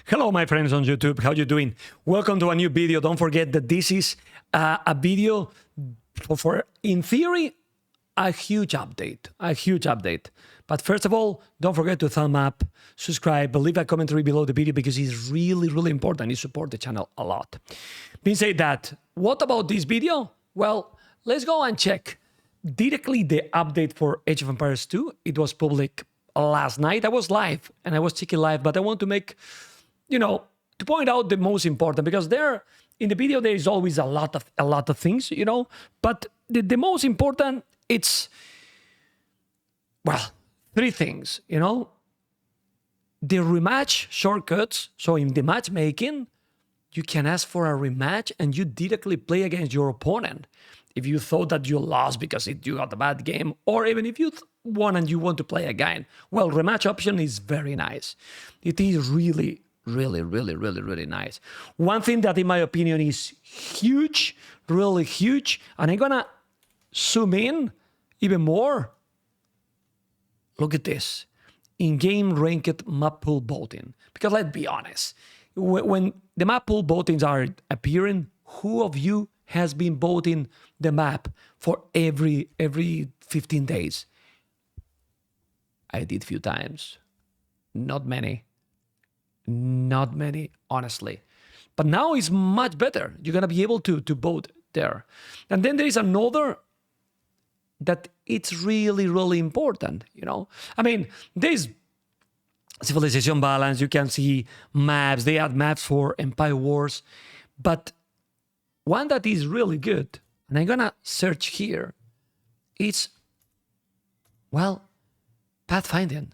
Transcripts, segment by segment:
Hello, my friends on YouTube. How you doing? Welcome to a new video. Don't forget that this is a video for, in theory, a huge update. But first of all, don't forget to thumb up, subscribe, leave a commentary below the video because it's really, really important. You support the channel a lot. Being said that, what about this video? Well, let's go and check directly the update for Age of Empires 2. It was public last night. I was live and I was checking live, but I want to make, to point out the most important, because there in the video there is always a lot of things, but the most important, it's, well, three things, the rematch shortcuts. So in the matchmaking, you can ask for a rematch and you directly play against your opponent. If you thought that you lost because you got a bad game, or even if you won and you want to play again, well, rematch option is very nice. It is really nice. One thing that in my opinion is huge, really huge, and I'm gonna zoom in even more. Look at this. In-game ranked map pool voting. Because let's be honest, when the map pool votings are appearing, who of you has been voting the map for every 15 days? I did a few times. Not many, honestly. But now it's much better. You're going to be able to vote there. And then there is another that it's really important, I mean, there's civilization balance. You can see maps. They add maps for Empire Wars. But one that is really good, and I'm going to search here, it's, well, Pathfinding,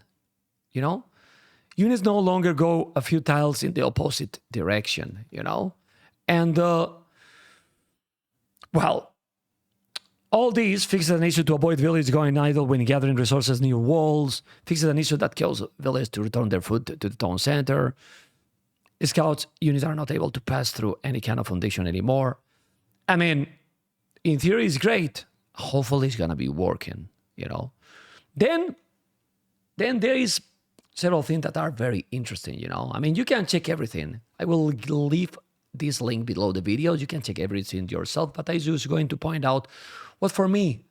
Units no longer go a few tiles in the opposite direction, And, well, all these fixes an issue to avoid villages going idle when gathering resources near walls, fixes an issue that kills villagers to return their food to the town center. Scouts units are not able to pass through any kind of foundation anymore. I mean, in theory, it's great. Hopefully, it's going to be working, Then there is several things that are very interesting, I mean, you can check everything. I will leave this link below the video. You can check everything yourself, but I'm just going to point out what for me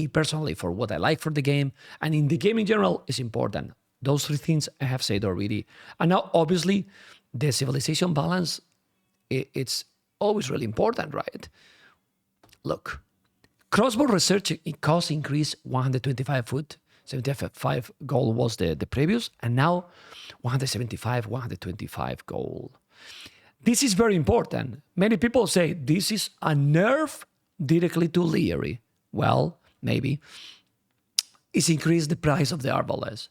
personally, for what I like for the game, and in the game in general, is important. Those three things I have said already. And now, obviously, the civilization balance, it's always really important, right? Look, crossbow research cost increase 125 foot, 75 gold was the previous, and now 175, 125 gold. This is very important. Many people say this is a nerf directly to Leary. Well, maybe. It's increased the price of the arbalest.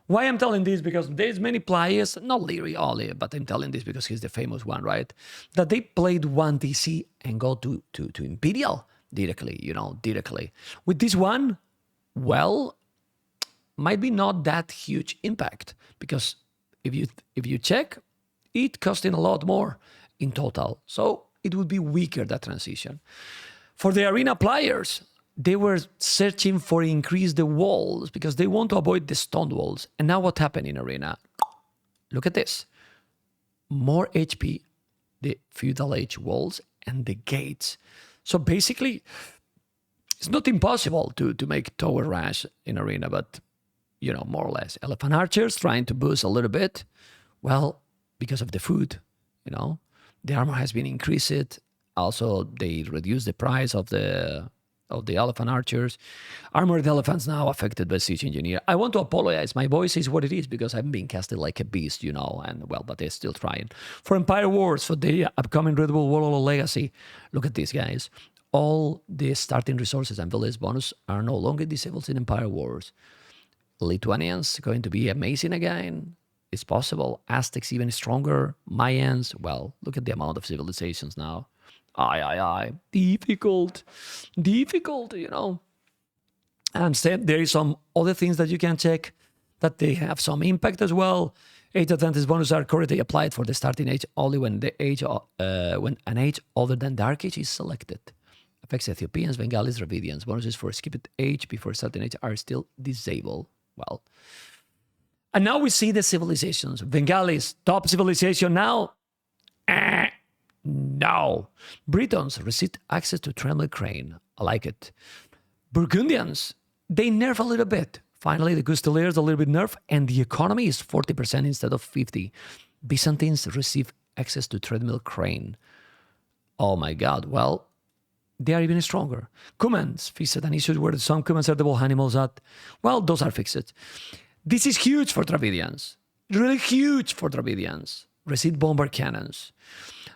Why I'm telling this? Because there's many players, not Leary only, but I'm telling this because he's the famous one, right? That they played one DC and go to Imperial directly, directly. With this one, well, might be not that huge impact, because if you check, it costing a lot more in total. So it would be weaker, that transition. For the arena players, they were searching for increase the walls because they want to avoid the stone walls. And now what happened in arena? Look at this. More HP, the feudal age walls and the gates. So basically, it's not impossible to make tower rush in arena, but more or less. Elephant archers trying to boost a little bit. Well, because of the food, the armor has been increased. Also, they reduced the price of the elephant archers. Armored elephants now affected by siege engineer. I want to apologize. My voice is what it is because I'm being casted like a beast, and well, but they're still trying. For Empire Wars, for the upcoming Red Bull World Legacy, look at this, guys. All the starting resources and village bonus are no longer disabled in Empire Wars. Lithuanians going to be amazing again. It's possible. Aztecs even stronger. Mayans, well, look at the amount of civilizations now. Difficult, And then there is some other things that you can check that they have some impact as well. Age advantage bonus are currently applied for the starting age only when when an age older than Dark Age is selected. Affects Ethiopians, Bengalis, Dravidians. Bonuses for skipped age before starting age are still disabled. Well, And now we see the civilizations. Bengalis, top civilization now? No. Britons received access to Tremble Crane. I like it. Burgundians, they nerf a little bit. Finally, the Gusteliers a little bit nerf, and the economy is 40% instead of 50. Byzantines receive access to Treadmill Crane. Oh my God. Well, they are even stronger. Cumans fixed an issue where some Cumans are double animals at. Well, those are fixed. This is huge for Dravidians. Really huge for Dravidians. Receive bomber cannons.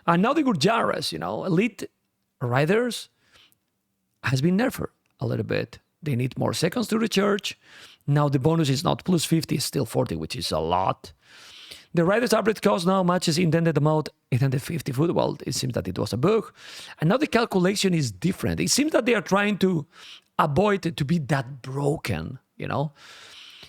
And now the Gurjaras, elite riders, has been nerfed a little bit. They need more seconds to recharge. Now the bonus is not plus 50, it's still 40, which is a lot. The rider's average cost now matches intended amount 850 food. Well, it seems that it was a bug. And now the calculation is different. It seems that they are trying to avoid it to be that broken,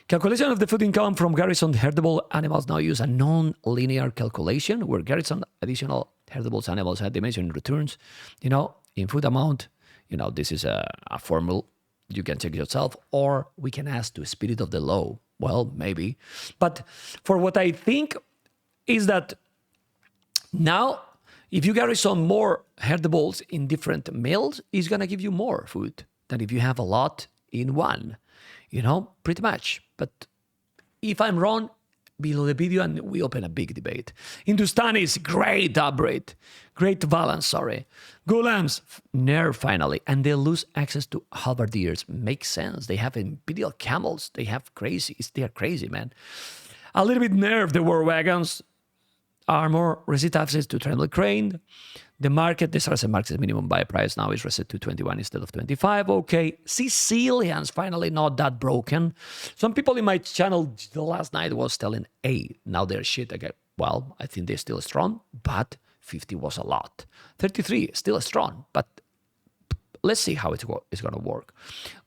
Calculation of the food income from garrison herdable animals now use a non-linear calculation where garrison additional herdable animals had dimension returns, in food amount. This is a formula. You can check yourself, or we can ask to Spirit of the Law. Well, maybe. But for what I think is that now, if you garrison more herdables in different meals, it's going to give you more food than if you have a lot in one. Pretty much. But if I'm wrong, below the video and we open a big debate. Hindustanis, great upgrade. Great balance, Gulams, nerf finally. And they lose access to halberdiers. Makes sense. They have imperial camels. They are crazy, man. A little bit nerf the war wagons. Armor, receive access to Tremble Crane. The market, the Saracen market minimum buy price now is reset to 21 instead of 25. Okay. Sicilians, finally not that broken. Some people in my channel the last night was telling, hey, now they're shit again. Well, I think they're still strong, but 50 was a lot. 33, still strong, but let's see how it's going to work.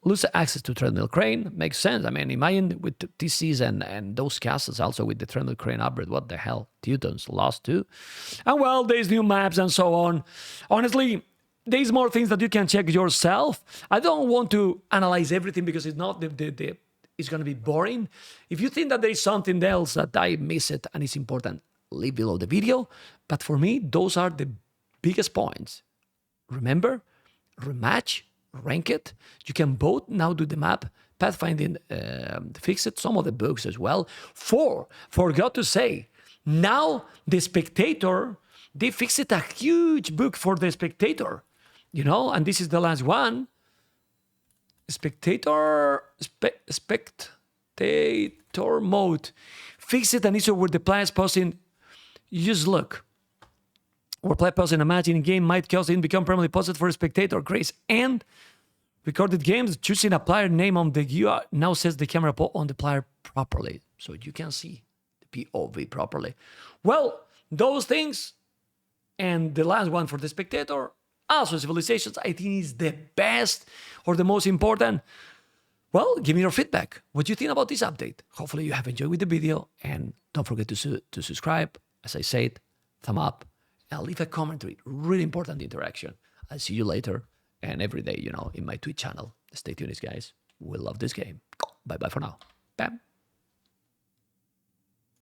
Lose access to Treadmill Crane, makes sense. I mean, imagine with TCs and those castles also with the Treadmill Crane upgrade, what the hell? Teutons lost too. And well, there's new maps and so on. Honestly, there's more things that you can check yourself. I don't want to analyze everything because it's not it's going to be boring. If you think that there's something else that I miss it and it's important, leave below the video. But for me, those are the biggest points. Remember, rematch, rank it. You can both now do the map. Pathfinding fix it. Some of the bugs as well. Forgot to say, now the spectator, they fixed it a huge bug for the spectator. And this is the last one. Spectator mode. Fix it an issue where the players posting. You just look. Or play posting a match in a game might cause it become permanently posted for a spectator. Grace and recorded games choosing a player name on the UI now sets the camera on the player properly, so you can see the POV properly. Well, those things, and the last one for the spectator, also civilizations, I think is the best or the most important. Well, give me your feedback. What do you think about this update? Hopefully you have enjoyed with the video, and don't forget to subscribe. As I said, thumb up. And leave a commentary. Really important interaction. I'll see you later and every day, in my Twitch channel. Stay tuned, guys. We love this game. Bye-bye for now. Bam.